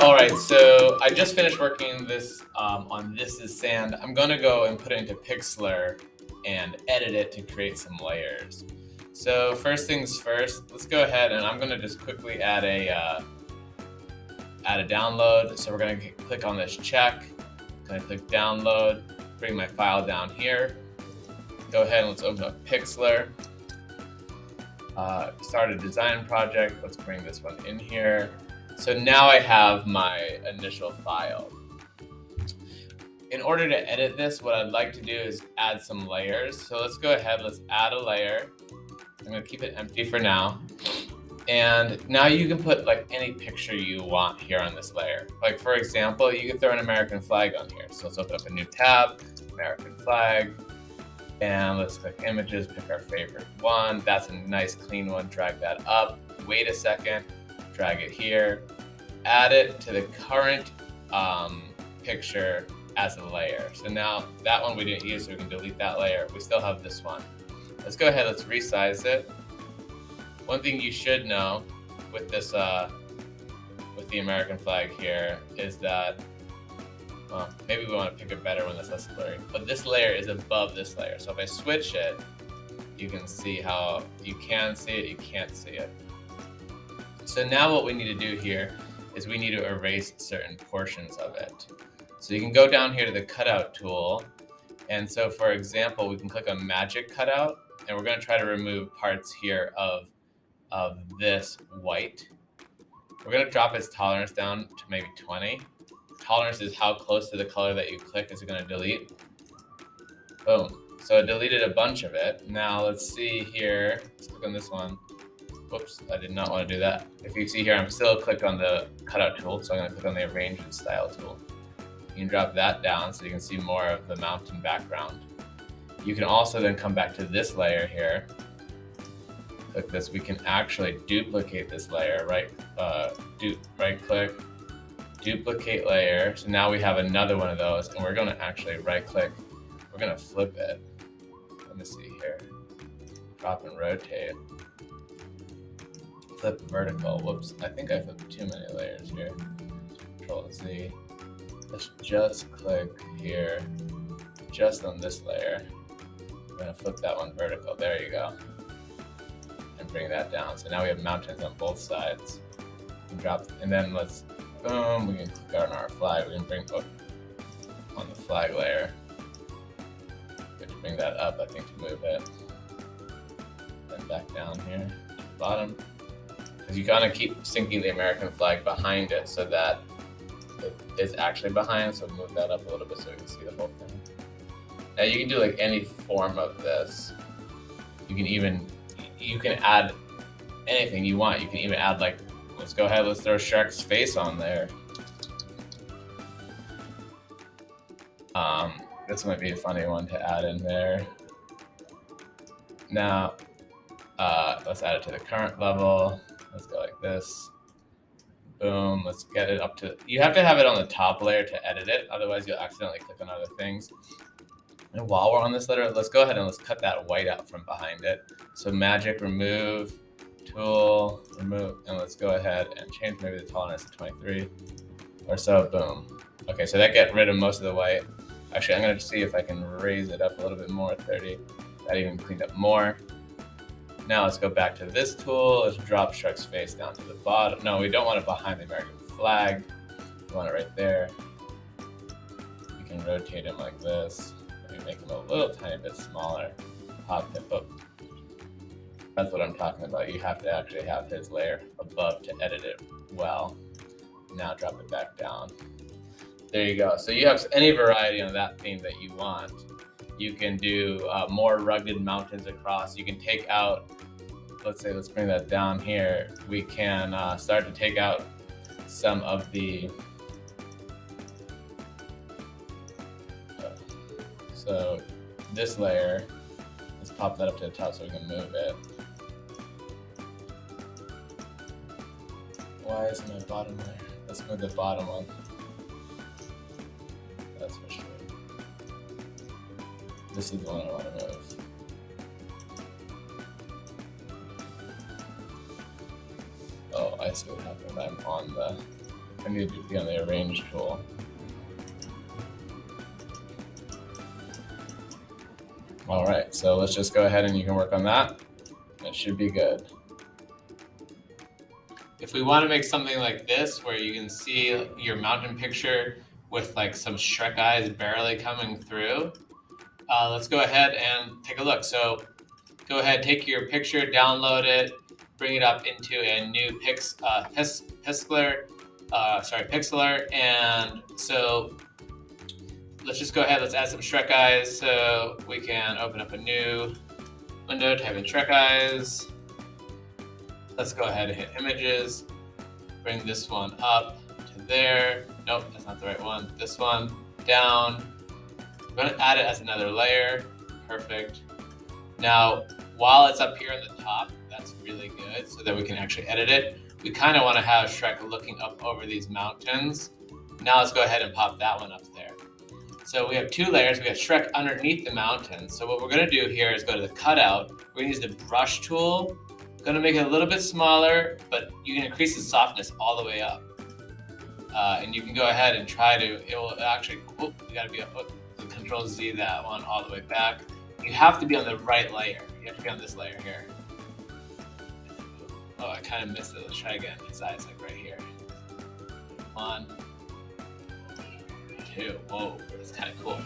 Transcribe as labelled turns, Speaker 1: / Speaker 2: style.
Speaker 1: All right, so I just finished working this on This Is Sand. I'm gonna go and put it into Pixlr and edit it to create some layers. So first things first, let's go ahead and I'm gonna just quickly add a download. So we're gonna click on this check. Gonna click download, bring my file down here. Go ahead and let's open up Pixlr. Start a design project. Let's bring this one in here. So now I have my initial file. In order to edit this, what I'd like to do is add some layers. So let's go ahead, let's add a layer. I'm gonna keep it empty for now. And now you can put like any picture you want here on this layer. Like for example, you can throw an American flag on here. So let's open up a new tab, American flag. And let's click images, pick our favorite one. That's a nice clean one, drag that up. Wait a second, drag it here. Add it to the current picture as a layer. So now that one we didn't use, so we can delete that layer. We still have this one. Let's go ahead, let's resize it. One thing you should know with this, with the American flag here is that, well, maybe we want to pick a better one that's less blurry, but this layer is above this layer. So if I switch it, you can see how you can see it, you can't see it. So now what we need to do here is we need to erase certain portions of it. So you can go down here to the Cutout Tool. And so for example, we can click on Magic Cutout, and we're going to try to remove parts here of this white. We're going to drop its tolerance down to maybe 20. Tolerance is how close to the color that you click is it going to delete. Boom. So it deleted a bunch of it. Now let's see here. Let's click on this one. Whoops, I did not want to do that. If you see here, I'm still clicked on the Cutout Tool, so I'm going to click on the Arrange and Style tool. You can drop that down so you can see more of the mountain background. You can also then come back to this layer here. Click this. We can actually duplicate this layer, right click, duplicate layer. So now we have another one of those, and we're going to actually right click. We're going to flip it. Let me see here. Drop and rotate. Flip vertical. Whoops, I think I flipped too many layers here. Control Z. Let's just click here, just on this layer. We're gonna flip that one vertical. There you go. And bring that down. So now we have mountains on both sides. Drop, and then let's, boom, we can click on our flag. We can bring on the flag layer. We have to bring that up, I think, to move it. Then back down here to the bottom. Because you gotta keep sinking the American flag behind it so that it is actually behind. So move that up a little bit so we can see the whole thing. Now you can do like any form of this. You can add anything you want. You can even add like, let's go ahead, let's throw Shrek's face on there. This might be a funny one to add in there. Now, let's add it to the current level. Let's go like this. Boom, let's get it up to, you have to have it on the top layer to edit it, otherwise you'll accidentally click on other things. And while we're on this layer, let's go ahead and let's cut that white out from behind it. So magic, remove, tool, remove, and let's go ahead and change maybe the tolerance to 23 or so, boom. Okay, so that got rid of most of the white. Actually, I'm gonna see if I can raise it up a little bit more, 30. That even cleaned up more. Now let's go back to this tool. Let's drop Shrek's face down to the bottom. No, we don't want it behind the American flag. We want it right there. You can rotate him like this. Maybe make him a little tiny bit smaller. Pop him up. That's what I'm talking about. You have to actually have his layer above to edit it well. Now drop it back down. There you go. So you have any variety on that theme that you want. You can do more rugged mountains across. You can take out, let's say, let's bring that down here. We can start to take out some of the, so this layer, let's pop that up to the top so we can move it. Why isn't my bottom layer? Let's move the bottom one. That's for sure. This is the one I want to move. Oh, I see what happened. I'm on the I need to be on the Arrange tool. All right, so let's just go ahead and you can work on that. That should be good. If we want to make something like this, where you can see your mountain picture with like some Shrek eyes barely coming through, let's go ahead and take a look. So go ahead, take your picture, download it, bring it up into a new Pixlr, and so let's just go ahead, let's add some Shrek eyes. So we can open up a new window, type in Shrek Eyes. Let's go ahead and hit images, bring this one up to there. Nope, that's not the right one. This one down. I'm gonna add it as another layer. Perfect. Now, while it's up here at the top, that's really good so that we can actually edit it. We kind of want to have Shrek looking up over these mountains. Now let's go ahead and pop that one up there. So we have two layers. We have Shrek underneath the mountain. So what we're going to do here is go to the cutout. We're going to use the brush tool. Going to make it a little bit smaller, but you can increase the softness all the way up. And you can go ahead and try to, it will actually, you got to be, Control Z that one all the way back. You have to be on the right layer. You have to be on this layer here. Oh, I kind of missed it. Let's try again. His eyes like right here. 1, 2. Whoa, that's kind of cool.